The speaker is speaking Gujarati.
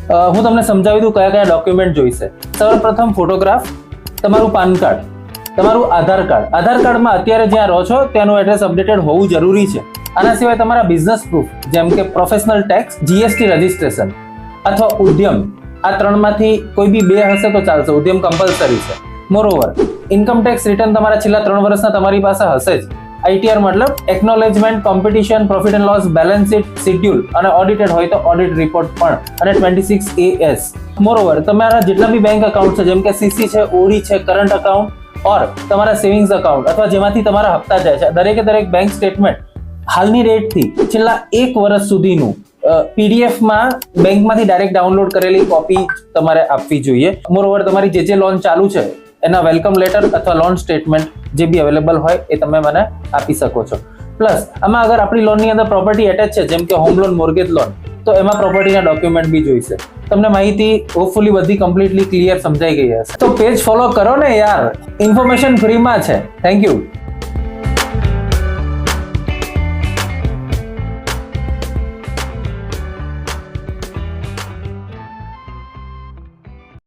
હું તમને સમજાવી દઉં કયા કયા ડોક્યુમેન્ટ જોઈશે. સૌપ્રથમ ફોટોગ્રાફ, તમારું પાન કાર્ડ, તમારું આધાર કાર્ડ. આધાર કાર્ડમાં અત્યારે જ્યાં રહો છો ત્યાંનું એડ્રેસ અપડેટેડ હોવું જરૂરી છે. આના સિવાય તમારા બિઝનેસ પ્રૂફ જેમ કે પ્રોફેશનલ ટેક્સ, જીએસટી રજિસ્ટ્રેશન અથવા ઉદ્યમ, આ ત્રણમાંથી કોઈ બી બે હશે તો ચાલશે. ઉદ્યમ કમ્પલસરી છે. મોરઓવર ઇન્કમ ટેક્સ રિટર્ન તમારા છેલ્લા 3 વર્ષના તમારી પાસે હશે જ. આઈટીઆર મતલબ acknowledgement, competition, profit and loss, balance sheet, schedule અને ઓડિટેડ હોય તો ઓડિટ રિપોર્ટ પણ, અને 26AS. મોરઓવર તમારા જેટલા બી બેંક એકાઉન્ટ છે જેમ કે સીસી છે, ઓડી છે, કરંટ અકાઉન્ટ ઓર તમારા સેવિંગ્સ અકાઉન્ટ અથવા જેમાંથી તમારા હપ્તા જાય છે, દરેક બેંક સ્ટેટમેન્ટ હાલની રેટથી છેલ્લા 1 વર્ષ સુધીનું પીડીએફમાં બેંકમાંથી ડાયરેક્ટ ડાઉનલોડ કરેલી કોપી તમારે આપવી જોઈએ. મોરઓવર તમારી જે લોન ચાલુ છે એના વેલકમ લેટર અથવા લોન સ્ટેટમેન્ટ જે બી અવેલેબલ હોય એ તમે મને આપી શકો છો. પ્લસ આમાં અગર આપણી લોનની અંદર પ્રોપર્ટી એટેચ છે જેમ કે હોમ લોન, મોર્ગેજ લોન, તો એમાં પ્રોપર્ટીના ડોક્યુમેન્ટ બી જોઈશે. તમને માહિતી હોપફુલી બધી કમ્પ્લીટલી ક્લિયર સમજાઈ ગઈ હશે. તો પેજ ફોલો કરો ને યાર, ઇન્ફોર્મેશન ફ્રીમાં છે. Thank you.